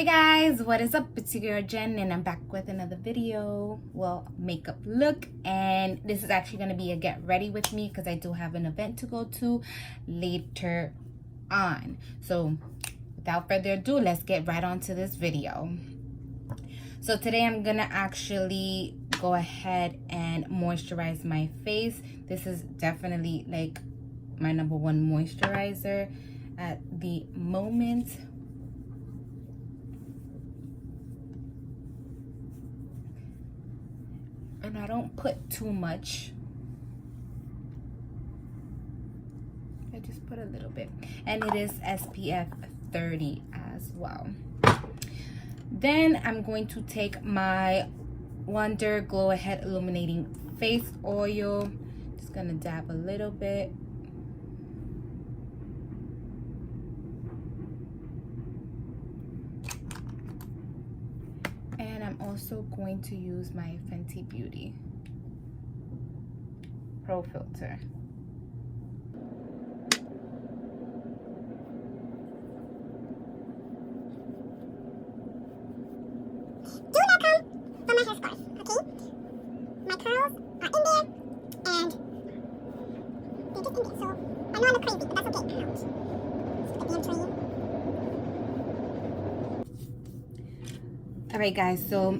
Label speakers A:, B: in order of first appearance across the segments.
A: Guys, what is up? It's your girl Jen and I'm back with another video, well, makeup look. And this is actually going to be a get ready with me because I do have an event to go to later on. So without further ado, let's get right on to this video. So today I'm going to actually go ahead and moisturize my face. This is definitely like my #1 moisturizer at the moment. And I don't put too much. I just put a little bit. And it is SPF 30 as well. Then I'm going to take my Wonder Glow Ahead Illuminating Face Oil. Just gonna dab a little bit. And I'm also going to use my Fenty Beauty Pro filter.
B: Do not come from my hair scarf, okay? My curls are in there, and they're just in there, so I know I look crazy, but that's okay. Ouch. Stick the damn tree.
A: Alright guys, so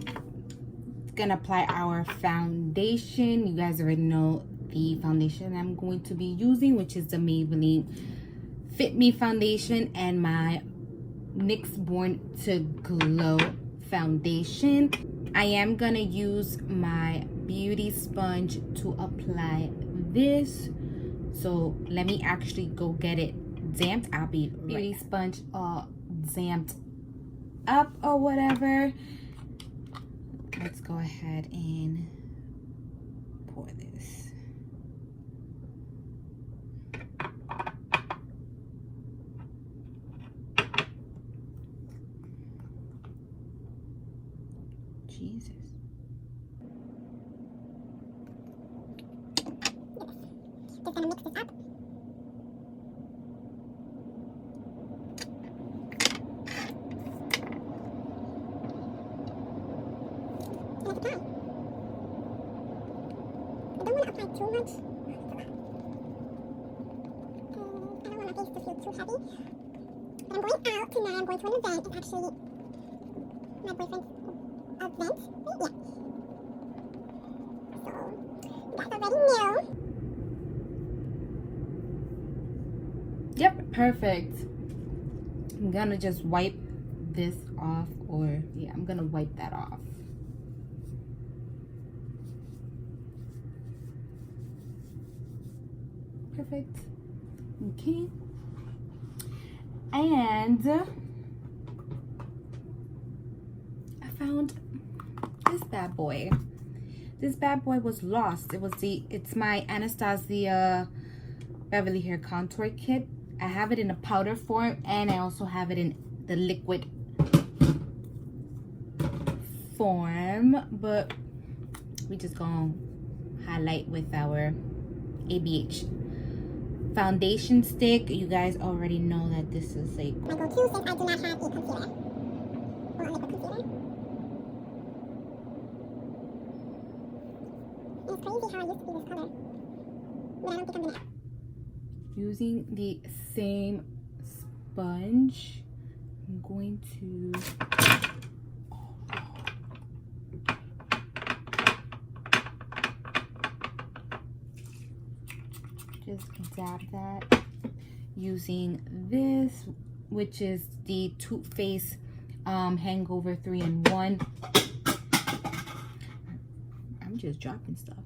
A: gonna apply our foundation. You guys already know the foundation I'm going to be using, which is the Maybelline Fit Me foundation and my NYX Born to Glow foundation. I am gonna use my beauty sponge to apply this, so let me actually go get it damped. I'll be beauty sponge all damped up or whatever. Let's go ahead and pour this. Jesus.
B: Just gonna mix this up. Too much. I don't want my face to feel too heavy. But I'm going out tonight. I'm going to an event. It's actually my boyfriend's event. Yeah. So, you guys already know.
A: Yep, perfect. I'm gonna just wipe this off, or yeah, I'm gonna wipe that off. Perfect. Okay. And I found this bad boy. This bad boy was lost. It's my Anastasia Beverly hair contour kit. I have it in a powder form and I also have it in the liquid form, but we just gonna highlight with our ABH foundation stick. You guys already know that this is like
B: my go-to since I do not have a concealer. Or a liquid concealer. It's crazy how I used to be this color. But I don't think I'm gonna.
A: Using the same sponge, I'm going to just dab that using this, which is the Too Faced Hangover 3-in-1. I'm just dropping stuff.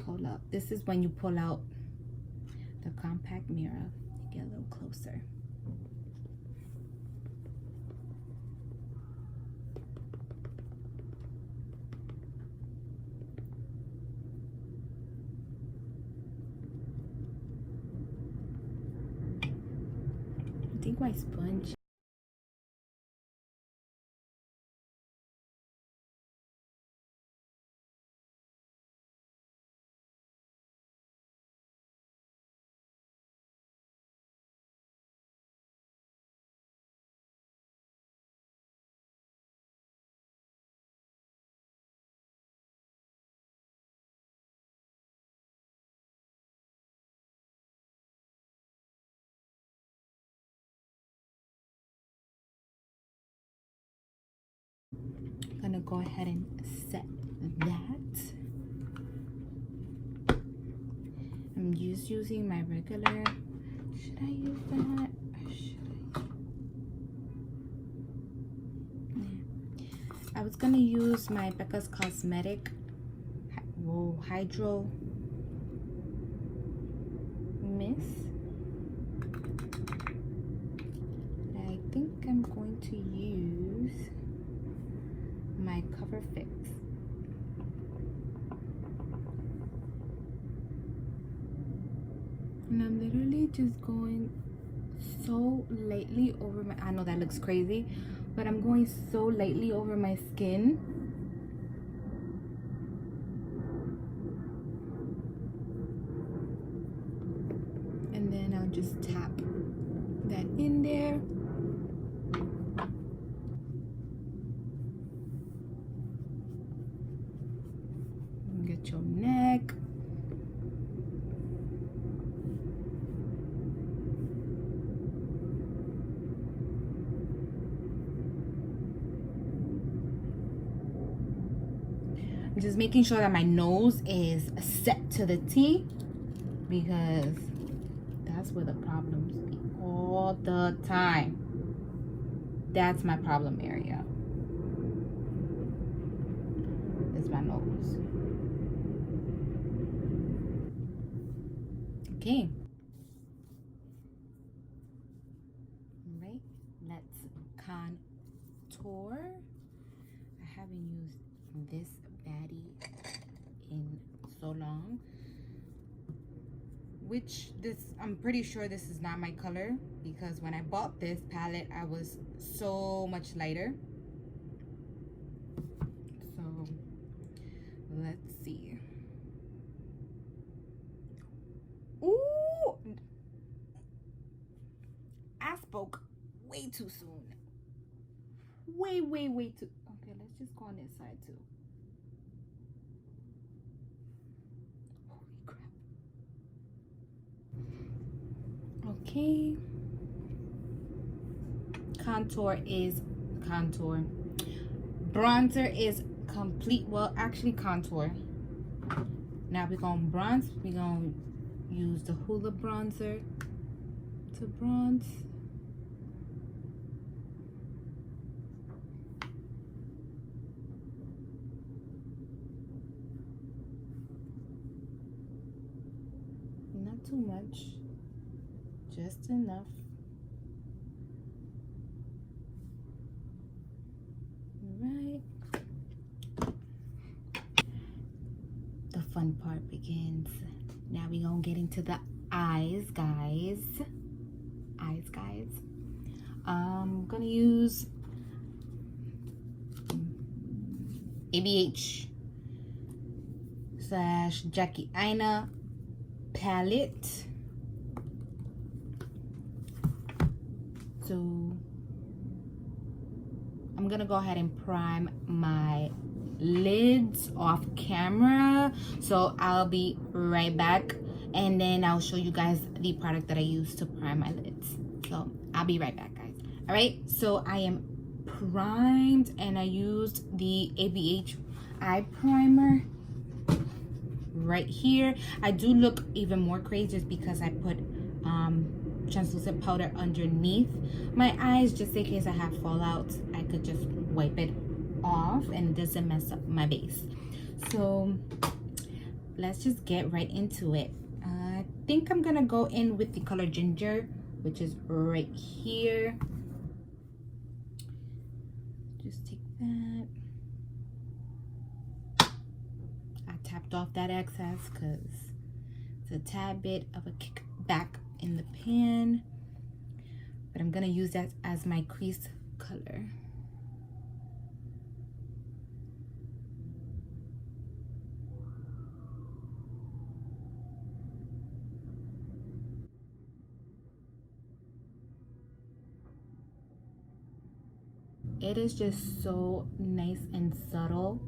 A: Hold up. This is when you pull out the compact mirror. Get a little closer. I think my sponge gonna go ahead and set that. I'm just using my regular. Should I use that? Or should I? Yeah. I was gonna use my Becca's Cosmetic Hydra Mist. I think I'm going to use my Cover Fix. And I'm literally just going so lightly over my, I know that looks crazy, but I'm going so lightly over my skin. And then I'll just tap that in there. Get your neck. I'm just making sure that my nose is set to the T, because that's where the problems be all the time. That's my problem area. Is my nose. Okay. All right. Let's contour. I haven't used this baddie in so long. Which I'm pretty sure this is not my color, because when I bought this palette I was so much lighter. So let's see. Ooh, I spoke way too soon. Way too. Okay, let's just go on this side too. Holy crap. Okay. Contour is contour. Bronzer is complete. Well, actually contour. Now we're gonna bronze. We're gonna use the Hoola Bronzer to bronze. Not too much, just enough. Right. The fun part begins. Now we're gonna get into the eyes, guys. I'm gonna use ABH / Jackie Aina Palette. So I'm gonna go ahead and prime my lids off camera, so I'll be right back, and then I'll show you guys the product that I use to prime my lids. So I'll be right back, guys. All right, so I am primed, and I used the ABH eye primer right here. I do look even more crazy just because I put translucent powder underneath my eyes, just in case I have fallouts. I could just wipe it off and it doesn't mess up my base. So let's just get right into it. I think I'm gonna go in with the color Ginger, which is right here. Just take that. I tapped off that excess because it's a tad bit of a kickback in the pan, but I'm gonna use that as my crease color. It is just so nice and subtle.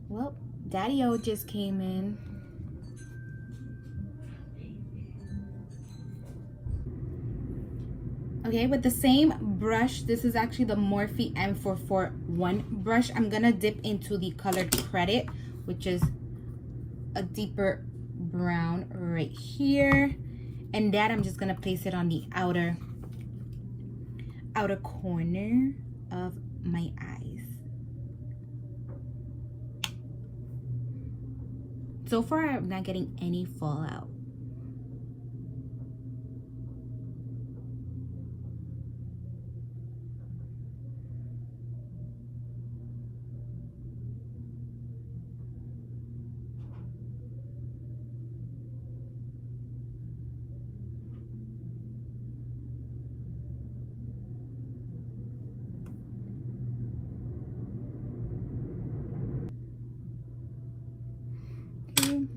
A: Well, Daddy-O just came in. Okay, with the same brush, this is actually the Morphe M441 brush. I'm gonna dip into the colored Credit, which is a deeper brown right here, and that I'm just gonna place it on the outer corner of my eyes. So far, I'm not getting any fallout. Okay.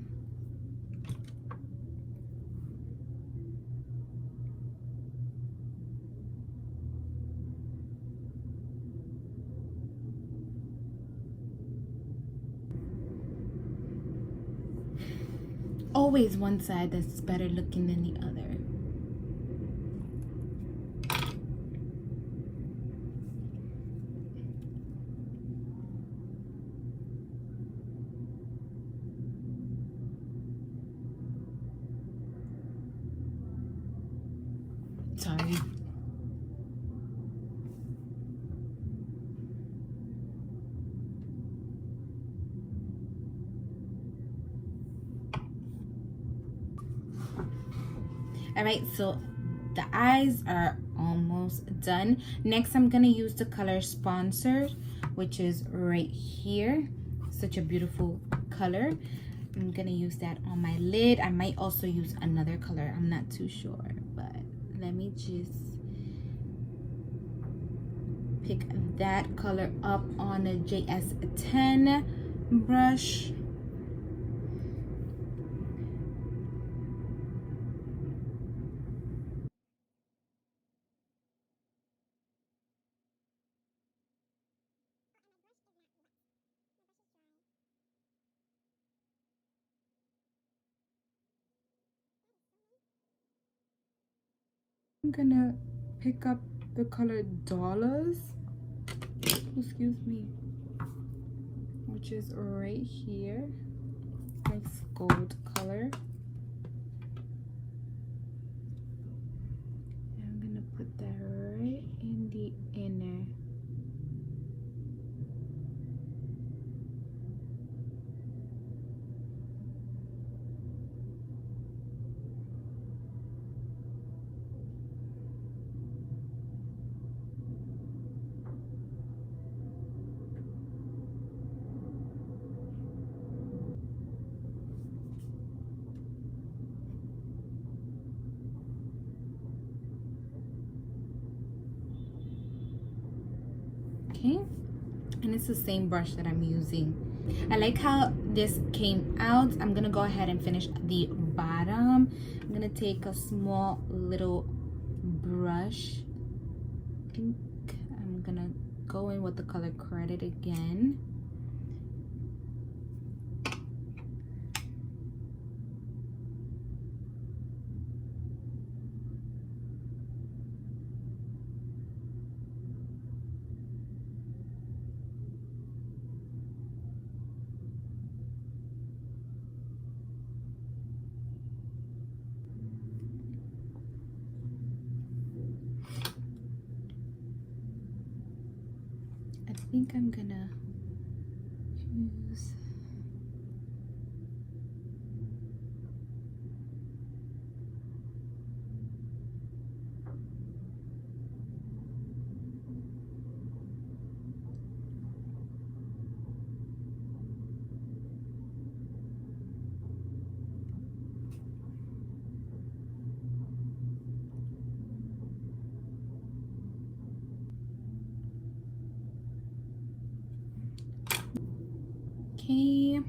A: Always one side that's better looking than the other. Sorry. All right, so the eyes are almost done. Next, I'm gonna use the color Sponsored, which is right here. Such a beautiful color. I'm gonna use that on my lid. I might also use another color. I'm not too sure, but let me just pick that color up on a JS10 brush. I'm gonna pick up the color Dollars, excuse me, which is right here. Nice gold color. And I'm gonna put that right in the inner. Okay, and it's the same brush that I'm using. I like how this came out. I'm gonna go ahead and finish the bottom. I'm gonna take a small little brush. I think I'm gonna go in with the color Credit again. I think I'm gonna use okay,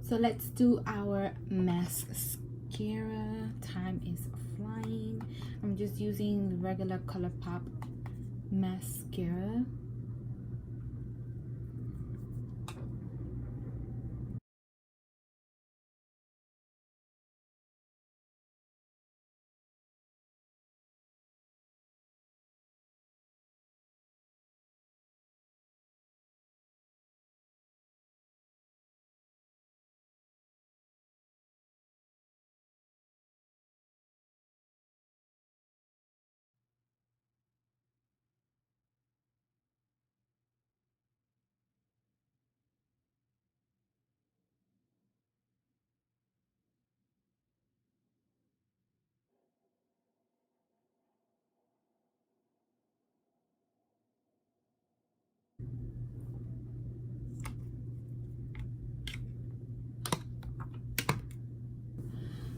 A: so let's do our mascara. Time is flying. I'm just using the regular ColourPop mascara.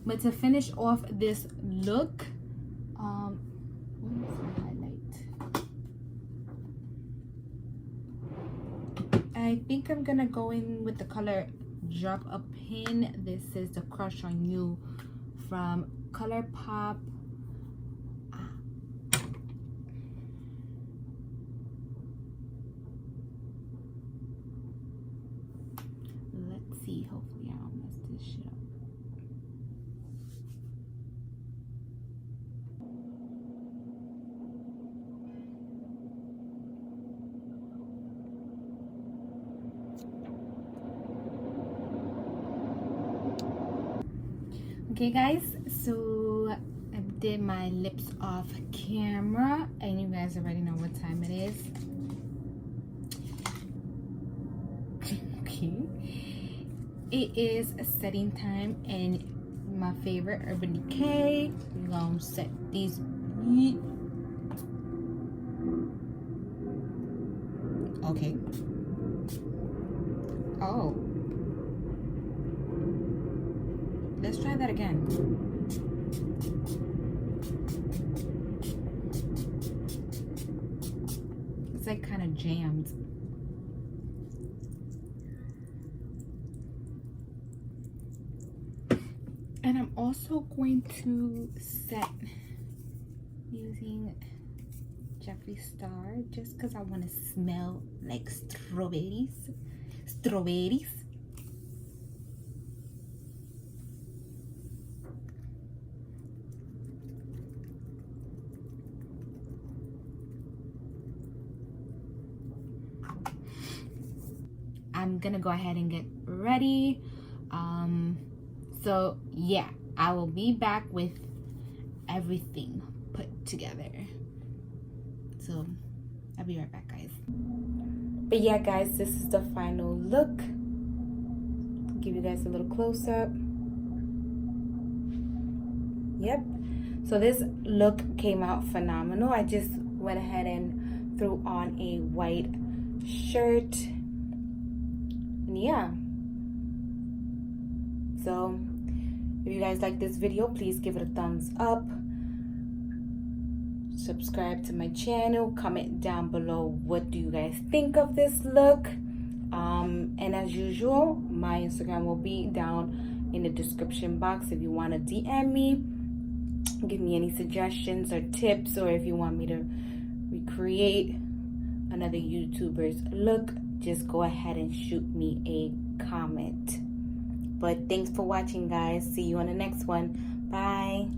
A: But to finish off this look, what is the highlight? I think I'm gonna go in with the color Drop a Pin. This is the Crush on You from ColourPop. Let's see, hopefully I don't mess this shit up. Okay guys, so I did my lips off camera and you guys already know what time it is. Okay, it is setting time and my favorite Urban Decay. We're gonna set these. Okay. Oh, let's try that again. It's like kind of jammed. And I'm also going to set using Jeffree Star just because I want to smell like strawberries. Strawberries. I'm gonna go ahead and get ready. So yeah, I will be back with everything put together. So I'll be right back, guys. But yeah, guys, this is the final look. Give you guys a little close up. Yep. So this look came out phenomenal. I just went ahead and threw on a white shirt. And yeah. So if you guys like this video, please give it a thumbs up. Subscribe to my channel. Comment down below what do you guys think of this look. And as usual, my Instagram will be down in the description box if you want to DM me, give me any suggestions or tips, or if you want me to recreate another YouTuber's look, just go ahead and shoot me a comment. But thanks for watching, guys. See you on the next one. Bye.